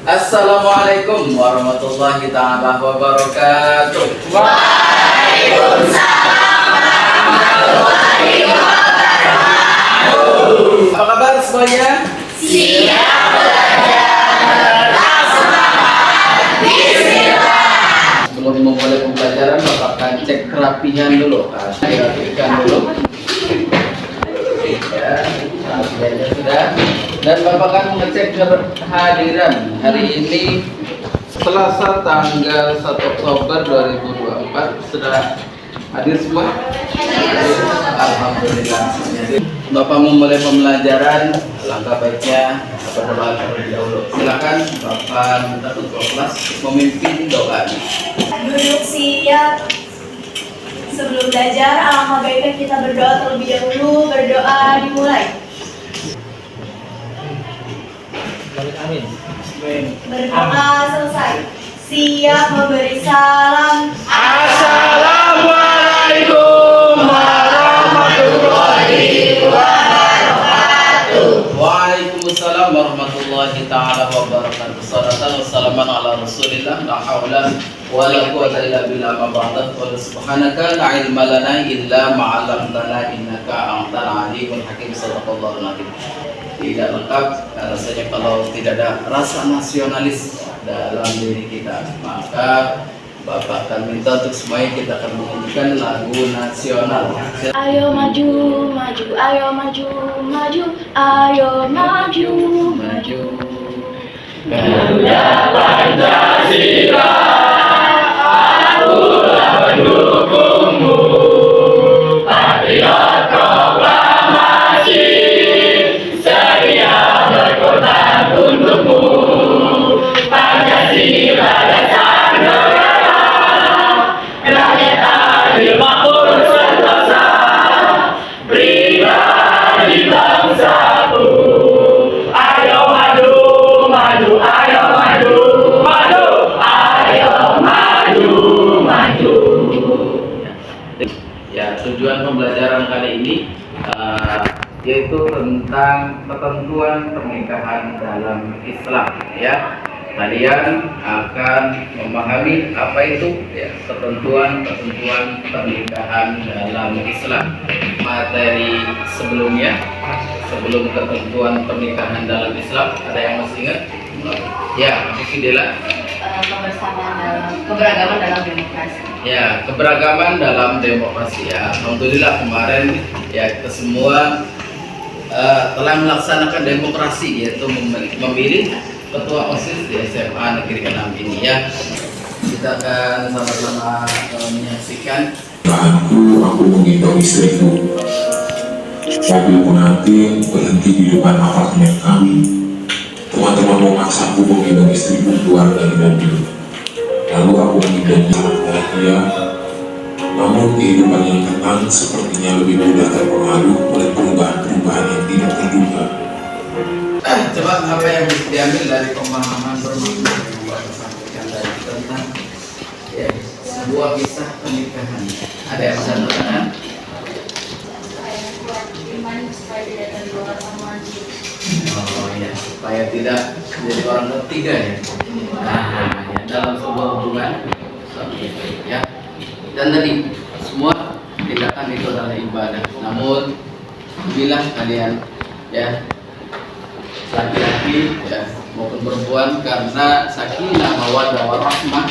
Assalamualaikum warahmatullahi ta'ala wabarakatuh. Waalaikumsalam warahmatullahi wabarakatuh. Apa kabar semuanya? Siap belajar, tetap semangat. Bismillah. Sebelum memulai pembelajaran, Bapak akan cek kerapihan dulu. Dirapikan dulu. Ya, kerapihannya sudah. Dan Bapak akan mengecek kehadiran hari ini Selasa tanggal 1 Oktober 2024 sudah hadir semua? Alhamdulillah. Jadi, Bapak memulai pembelajaran, langkah baiknya berdoa terlebih dahulu. Silakan Bapak minta ketua kelas memimpin doa. Duduk siap. Sebelum belajar, alangkah baiknya kita berdoa terlebih dahulu. Berdoa dimulai. Amin. Berdoa selesai. Siap memberi salam. Assalamualaikum warahmatullahi wabarakatuh. Waalaikumsalam warahmatullahi ta'ala wabarakatuh. Salatan wassalaman ala rasulillah. La hawla wa la quwwata illa billah ma ba'da. Wa subhanaka la ilma lana illa ma 'allamtana innaka antal alimul hakim. Shadaqallahul azim. Tidak lengkap rasanya kalau tidak ada rasa nasionalis dalam diri kita. Maka Bapak akan minta untuk semuanya kita akan menyanyikan lagu nasional. Ayo maju, maju, ayo maju, maju, ayo maju, maju. Garuda Pancasila, akulah pendukungmu. Patriot proklamasi, setia berkorban untukmu. Pancasila dasar negara, rakyat adil makmur sentosa, pribadi bangsaku. Ayo maju, maju, ayo maju, maju, ayo maju, maju. Ya, tujuan pembelajaran kali ini yaitu tentang ketentuan pernikahan dalam Islam. Ya, kalian akan memahami apa itu ya, ketentuan pernikahan dalam Islam. Materi sebelumnya, sebelum ketentuan pernikahan dalam Islam, ada yang masih ingat? Ya, Ibu Dela. Keberagaman dalam demokrasi. Ya, keberagaman dalam demokrasi ya. Alhamdulillah kemarin ya kita semua telah melaksanakan demokrasi, yaitu memilih ketua OSIS di SMA Negeri 6 ini ya. Kita akan sama-sama menyaksikan. Aku menggendong istriku. Mobil pengantin berhenti di depan apartemen kami. Teman-teman memaksaku menggendong istriku keluar dari mobil. Lalu aku menggendongnya sangat bahagia. Namun kehidupan yang tenang sepertinya lebih mudah terpengaruh oleh perubahan-perubahan yang tidak terduga. Coba apa yang bisa diambil dari pemahaman bermakna yang Bapak sampaikan tadi tentang ya, sebuah kisah pernikahan. Ada yang bisa bertanya? Oh ya, supaya tidak jadi orang ketiga ya. Nah, ya, dalam sebuah hubungan seperti itu ya. Dan tadi semua tindakan itu adalah ibadah. Namun bila kalian ya laki-laki ya maupun perempuan, karena sakinah mawaddah warahmah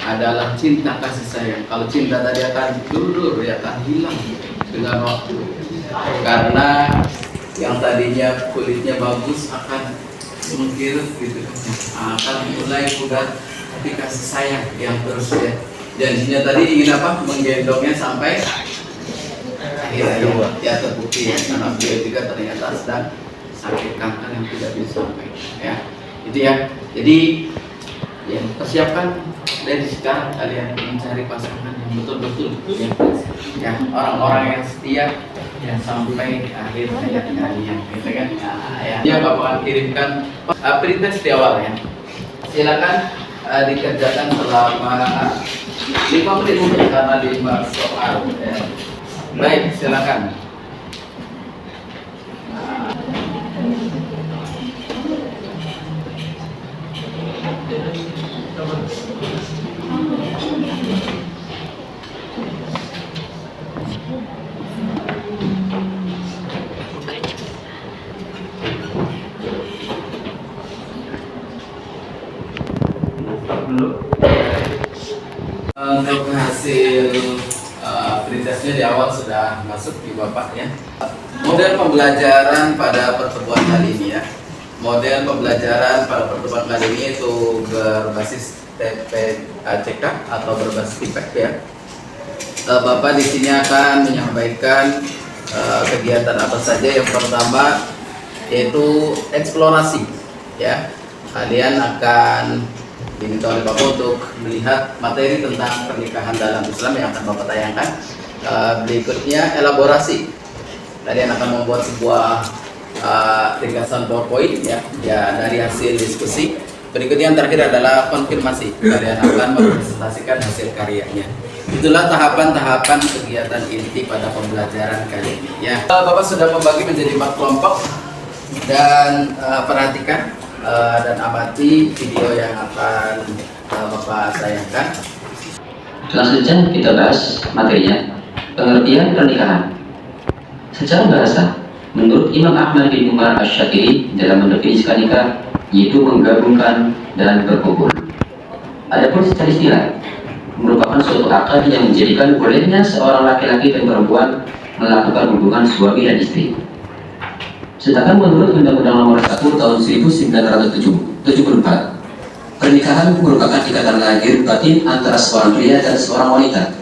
adalah cinta kasih sayang. Kalau cinta tadi akan dulur ya, akan hilang dengan waktu. Karena yang tadinya kulitnya bagus akan mengkilap gitu, akan mulai pudar. Tapi kasih sayang yang terus ya. Janjinya tadi ingin apa? Menggendongnya sampai akhirnya ya terbukti ya, karena beliau juga ternyata sedang sakit kanker yang tidak bisa sampai ya. Itu ya. Jadi ya persiapkan dari sekarang kalian mencari pasangan yang betul-betul ya, orang-orang yang setia ya sampai akhir hayat kalian, gitu kan? Nah, ya. Dia Bapak kirimkan perintah di awal ya. Silakan dikerjakan selama 5 menit karena 5 soal ya. Baik, silakan. dulu. Untuk hasil pretestnya di awal sudah masuk di Bapak ya. Model pembelajaran pada pertemuan kali ini ya. Model pembelajaran pada pertemuan kali ini itu berbasis TPACK atau berbasis TIPEK ya. Bapak di sini akan menyampaikan kegiatan apa saja. Yang pertama yaitu eksplorasi ya. Kalian akan diminta oleh Bapak untuk melihat materi tentang pernikahan dalam Islam yang akan Bapak tayangkan. Berikutnya elaborasi. Kalian akan membuat sebuah ringkasan PowerPoint ya dari hasil diskusi. Berikutnya yang terakhir adalah konfirmasi. Kalian akan mempresentasikan hasil karyanya. Itulah tahapan-tahapan kegiatan inti pada pembelajaran kali ini ya. Bapak sudah membagi menjadi 4 kelompok dan perhatikan dan amati video yang akan Bapak sayangkan. Langsung saja kita bahas materinya, pengertian pernikahan. Secara bahasa, menurut Imam Ahmad bin Umar Asy-Syatiri dalam mendefinisikan nikah, yaitu menggabungkan dan berkumpul. Adapun secara istilah, merupakan suatu akad yang menjadikan bolehnya seorang laki-laki dan perempuan melakukan hubungan suami dan istri. Sedangkan menurut Undang-Undang Nomor 1 Tahun 1974, pernikahan merupakan ikatan lahir batin antara seorang pria dan seorang wanita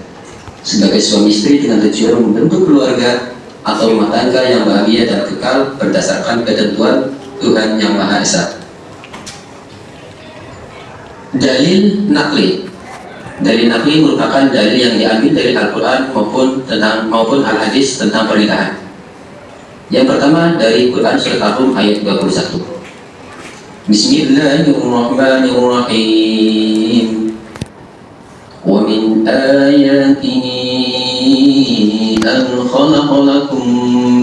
sebagai suami istri dengan tujuan membentuk keluarga atau rumah tangga yang bahagia dan kekal berdasarkan ketentuan Tuhan Yang Maha Esa. Dalil nakli. Dalil nakli merupakan dalil yang diambil dari Al-Quran maupun Al-Hadis tentang pernikahan. Yang pertama dari Quran Surat Al-Rum ayat 21. Bismillahirrahmanirrahim. Wa min ayatihi an khalaqa lakum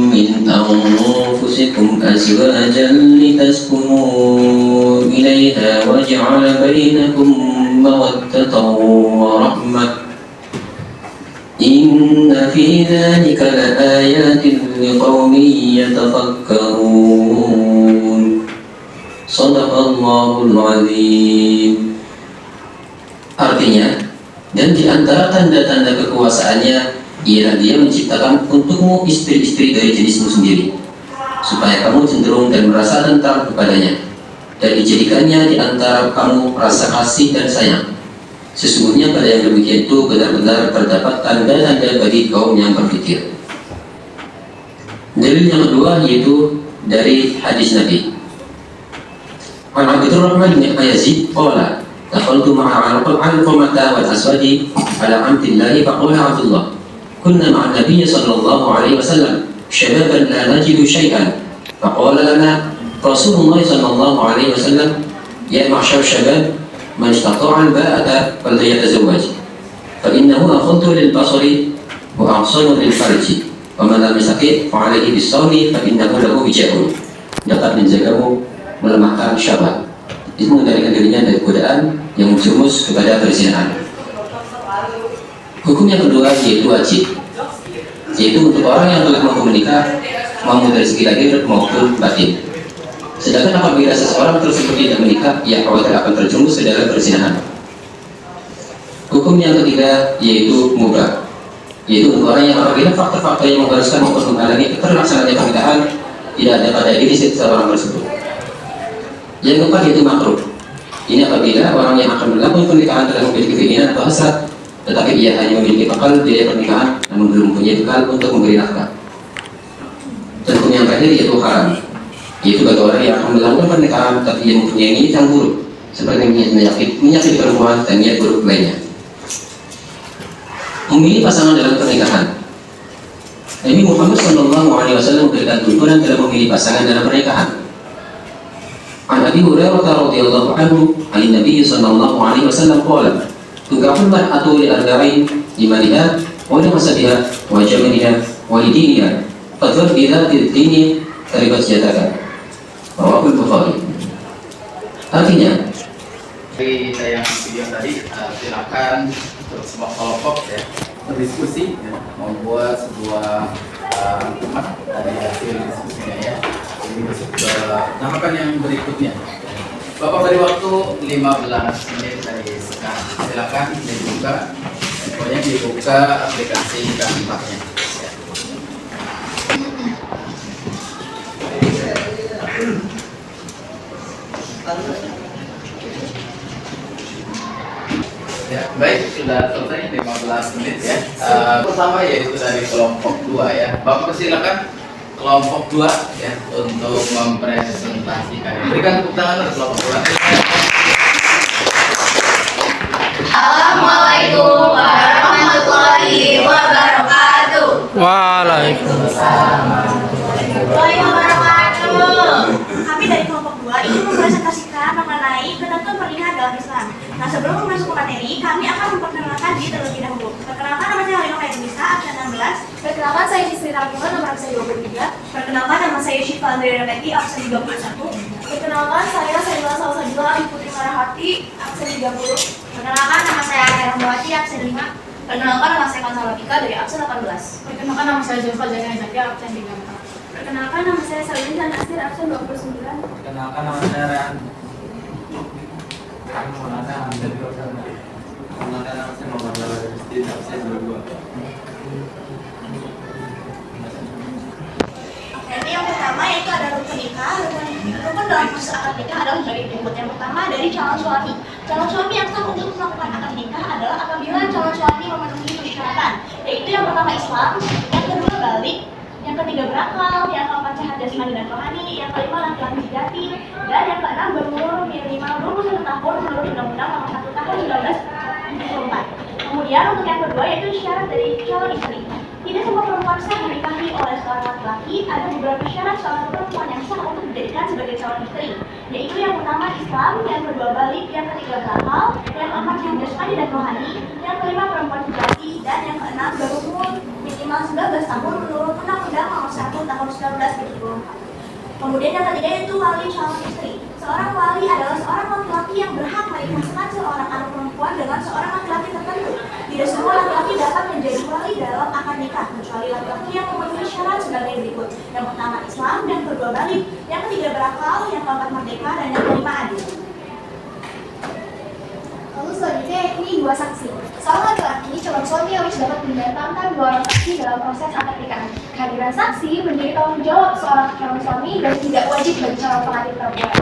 min anfusikum azwajan litaskunu ilaiha wa ja'ala bainakum mawaddatan wa rahmah. Inna fi dzalika laayatin liqaumin yatafakkarun. Shadaqallahul azim. Artinya, dan di antara tanda-tanda kekuasaannya ialah Dia menciptakan untukmu istri-istri dari jenismu sendiri, supaya kamu cenderung dan merasa tentram kepadanya, dan dijadikannya di antara kamu rasa kasih dan sayang. Sesungguhnya pada yang demikian itu benar-benar terdapat tanda-tanda bagi kaum yang berpikir. Dalil yang kedua yaitu dari hadis Nabi. An Abdurrahman bin Yazid qala dakhaltu ma'a al-qamata wal aswadi ala amdillahi faqala Abdullah kunna ma'a an-nabiy sallallahu alaihi wasallam shababan la najidu shay'an faqala lana Rasulullah sallallahu alaihi wasallam ya ma'syar syabab man istata'a al-ba'ata falyatazawwaj fa innahu aghaddu lil-basari wa ahsanu lil-farji wa man lam yastati' fa 'alaihi bis-sawmi fa innahu lahu wija'un, dapat menjagamu, melemahkan syahwat, itu mengendalikan dirinya dari godaan yang menjumus kepada perzinahan. Hukum yang kedua yaitu wajib, yaitu untuk orang yang telah mampu menikah, mampu dari segi lahir maupun batin. Sedangkan apabila seseorang tersebut tidak menikah, ia khawatir akan terjerumus ke dalam perzinahan. Hukum yang ketiga yaitu mubah, yaitu untuk orang yang apabila faktor-faktor yang mengharuskan maupun menghalangi terlaksananya pernikahan tidak ada pada diri seseorang tersebut. Yang keempat yaitu makruh. Ini apabila orang yang akan melakukan pernikahan telah memiliki keinginan atau hasrat, tetapi ia hanya memiliki bekal biaya pernikahan namun belum mempunyai bekal untuk memberi nafkah. Dan hukum yang terakhir yaitu haram, yaitu bagi orang yang akan melakukan pernikahan tapi ia mempunyai niat yang buruk, seperti menyakiti perempuan dan niat buruk lainnya. Memilih pasangan dalam pernikahan. Nabi Muhammad SAW memberikan tuntunan dalam memilih pasangan dalam pernikahan. An Abi Hurairah radhiyallahu anhu, an Nabi sallallahu alaihi wasallam qala, "Tunkahul mar'atu li arba'in limaniha wa li hasabiha wa jamaliha wa li diniha, fadhur ila dini taribat yadaka." Rawahul Bukhari. Artinya, Dari yang video tadi, silakan untuk semua kelompok ya berdiskusi, ya, membuat sebuah rangkuman dari hasil diskusinya ya. Ini masuk ke tahapan yang berikutnya. Bapak beri waktu 15 menit dari sekarang. Silakan dibuka. Pokoknya dibuka aplikasi keempatnya. Ya, baik, sudah selesai 15 menit ya. Pertama yaitu dari kelompok 2 ya. Bapak silakan kelompok 2 ya untuk mempresentasikan. Berikan tepuk tangan untuk kelompok 2. Assalamualaikum warahmatullahi wabarakatuh. Waalaikumsalam. Warahmatullahi wabarakatuh. Kami dari kelompok 2 ingin mempresentasikan mengenai ketentuan pernikahan dalam Islam. Nah, sebelum masuk ke materi, kami akan memperkenalkan diri terlebih dahulu. Perkenalkan, nama saya Halimah Faizunisa, absen 16. Perkenalkan, saya Sri Rahimah, nomor absen 23. Perkenalkan, nama saya Syifa Andrea Repeti, absen 21. Perkenalkan, saya Sayyidina Salsabila Ibu Putri Marahati, absen 30. Perkenalkan, nama saya Aya Rahmawati, absen 5. Perkenalkan, nama saya Kansalabika dari absen 18. Perkenalkan, nama saya Zulfa Jaya Zaki, absen 34. Perkenalkan, nama saya Salin dan Asir, absen 29. Perkenalkan, nama saya Rehan. Perkenalkan, nama saya Firman. Perkenalkan, nama saya Muhammad Rizky, absen 22. Ini yang pertama yaitu ada rukun nikah. Rukun dalam proses akad nikah adalah dari berikut. Yang pertama dari calon suami. Calon suami yang sah untuk melakukan akad nikah adalah apabila calon suami memenuhi persyaratan, yaitu yang pertama Islam, yang kedua balik, yang ketiga berakal, yang keempat sehat jasmani dan rohani, yang kelima laki-laki sejati, dan yang keenam berumur minimal 21 tahun menurut Undang-Undang Nomor 1 Tahun 1974. Kemudian untuk yang kedua yaitu syarat dari calon istri. Tidak semua perempuan sah dinikahi oleh seorang laki-laki. Ada beberapa syarat seorang perempuan yang sah untuk dijadikan sebagai calon istri, yaitu yang pertama Islam, yang kedua balik, yang ketiga berakal, yang keempat sehat jasmani dan rohani, yang kelima perempuan sejati, dan yang keenam berumur minimal 19 tahun menurut Undang-Undang Nomor 1 Tahun 1974. Kemudian yang ketiga yaitu wali calon istri. Seorang wali adalah seorang laki-laki yang berhak menikahkan seorang anak perempuan dengan seorang laki-laki tertentu. Tidak semua laki-laki dapat menjadi wali dalam akad nikah, kecuali laki-laki yang memenuhi syarat sebagai berikut. Yang pertama Islam, yang kedua balik, yang ketiga berakal, yang keempat merdeka, dan yang kelima adil. Lalu selanjutnya yakni dua saksi. Seorang laki-laki calon suami harus dapat mendatangkan dua orang saksi dalam proses akad nikahan. Kehadiran saksi menjadi tanggung jawab seorang calon suami dan tidak wajib bagi calon pengantin perempuan.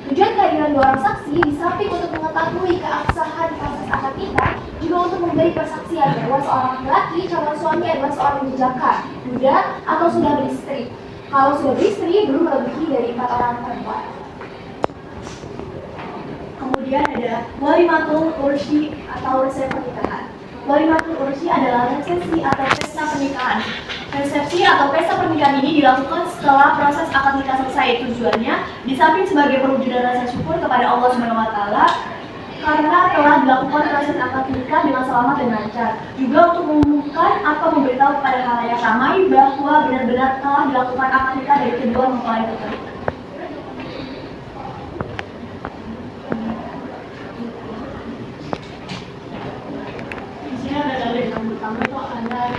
Tujuan kehadiran dua orang saksi di samping untuk mengetahui keabsahan proses akad nikah, juga untuk memberi persaksian bahwa seorang laki-laki calon suami adalah seorang jaka, muda, atau sudah beristri. Kalau sudah beristri, belum melebihi dari 4 orang perempuan. Kemudian ada walimatul ursi atau resepsi pernikahan. Walimatul ursi adalah resepsi atau pesta pernikahan. Resepsi atau pesta pernikahan ini dilakukan setelah proses akad nikah selesai. Tujuannya di samping sebagai perwujudan rasa syukur kepada Allah SWT karena telah dilakukan proses akad nikah dengan selamat dan lancar. Juga untuk mengumumkan atau memberitahu kepada khalayak ramai bahwa benar-benar telah dilakukan akad nikah dari kedua mempelai tersebut. Ada dalil yang pertama itu ada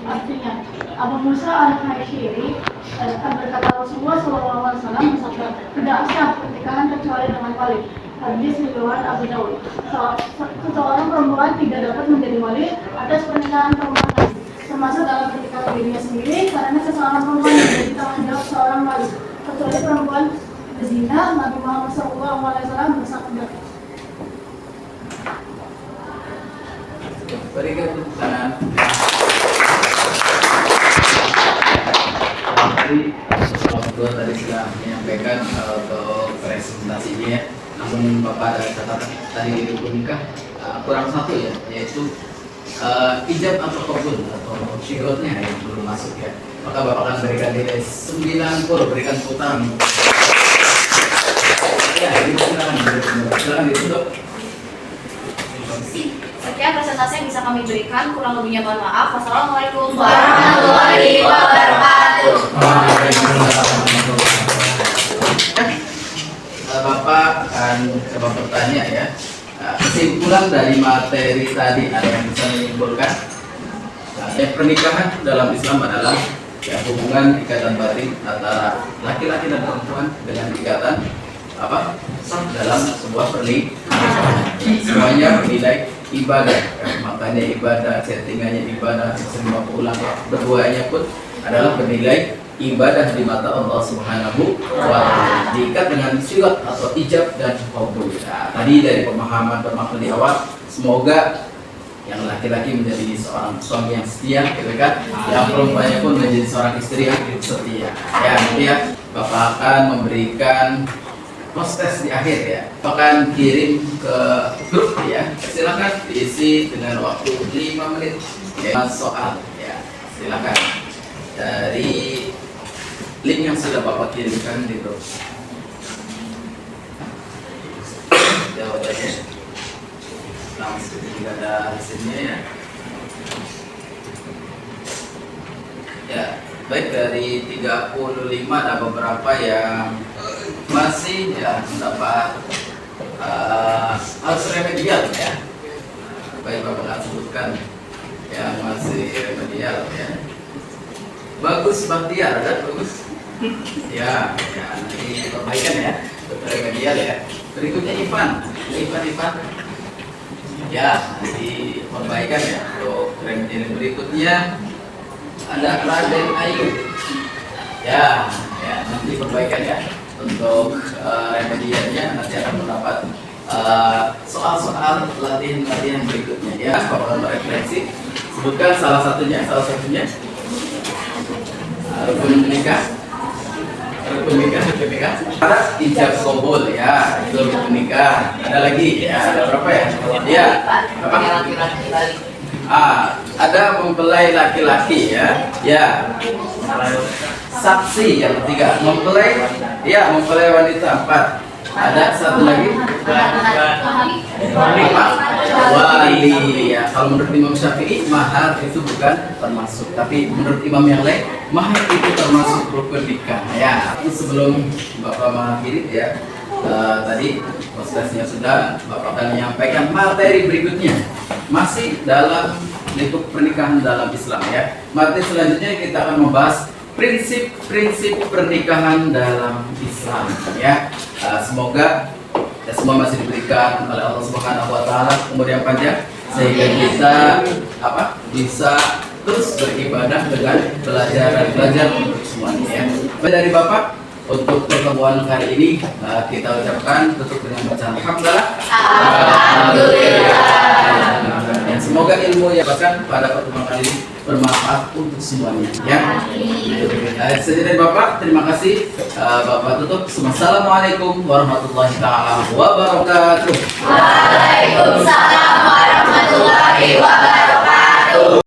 artinya Abu Musa al-Hasyiri berkata Rasulullah SAW bersabda, tidak sah pernikahan kecuali dengan wali. Hadis riwayat Abu Dawud. Seseorang perempuan tidak dapat menjadi wali atas pernikahan perempuan lain, termasuk dalam pernikahan dirinya sendiri, karena seseorang perempuan menjadi tanggung jawab seorang wali, kecuali perempuan zina. Nabi Muhammad SAW bersabda. Berikan tepuk tangan. Tadi tadi sudah menyampaikan untuk presentasinya ya. Namun Bapak ada catatan tadi di rukun nikah kurang satu ya, yaitu ijab atau qabul atau syi'urnya yang belum masuk ya. Maka Bapak akan berikan nilai 90, berikan tepuk tangan. Ya, ini silakan ditutup. Sekian presentasi yang bisa kami berikan, kurang lebihnya mohon maaf. Wassalamualaikum warahmatullahi wabarakatuh. Bapak akan coba bertanya ya. Kesimpulan dari materi tadi ada yang bisa menyimpulkan? Pernikahan dalam Islam adalah ya, hubungan ikatan batin antara laki-laki dan perempuan dengan ikatan sah dalam sebuah pernikahan. Semuanya bernilai ibadah, makanya ibadah, settingannya ibadah, semua ulang berduanya pun adalah bernilai ibadah di mata Allah Subhanahu wa Ta'ala, diikat dengan syirat atau ijab dan qabul. Nah, tadi dari pemahaman bermakna di awal, semoga yang laki-laki menjadi seorang suami yang setia, gitu kan? Yang perempuannya pun menjadi seorang istri yang setia. Ya, nanti ya, Bapak akan memberikan post-test di akhir ya. Akan kirim ke grup ya. Silakan diisi dengan waktu 5 menit. Ya, soal ya. Silakan dari link yang sudah Bapak kirimkan di grup. Jawabannya langsung tidak ada hasilnya ya. Ya, baik, dari 35 ada beberapa yang masih ya mendapat harus remedial ya. Baik, Bapak akan sebutkan yang masih remedial ya. Bagus Bahtiar, kan bagus. Ya, ya nanti perbaikan ya, remedial ya. Berikutnya Ivan. Ya, nanti perbaikan ya. Untuk remedial berikutnya ada Raden Ayu. Ya, ya nanti perbaikan ya. Untuk remedialnya nanti akan mendapat soal-soal latihan berikutnya ya. Bapak refleksi. Sebutkan salah satunya. Rukun nikah. Ada ijab qabul ya, itu rukun nikah. Ada lagi ya, ada berapa ya? Ya, apa? Ada mempelai laki-laki ya. Ya. Saksi yang ketiga, mempelai wanita 4. Ada satu lagi. Wali ya. Kalau menurut Imam Syafi'i, mahar itu bukan termasuk, tapi menurut imam yang lain, mahar itu termasuk rukun nikah. Ya, sebelum Bapak mengakhiri ya, tadi prosesnya sudah, Bapak akan menyampaikan materi berikutnya masih dalam lingkup pernikahan dalam Islam ya. Materi selanjutnya kita akan membahas prinsip-prinsip pernikahan dalam Islam ya. Semoga ya, semua masih diberikan oleh Allah Subhanahu wa Ta'ala umur yang panjang sehingga kita bisa terus beribadah dengan belajar untuk semuanya ya. Dari Bapak untuk pertemuan hari ini kita ucapkan tutup dengan bacaan alhamdulillah. Dan semoga ilmu yang bahkan pada pertemuan kali ini bermanfaat untuk semuanya ya. Sekian dari Bapak, terima kasih. Bapak tutup. Assalamualaikum warahmatullahi taala wabarakatuh. Waalaikumsalam warahmatullahi wabarakatuh.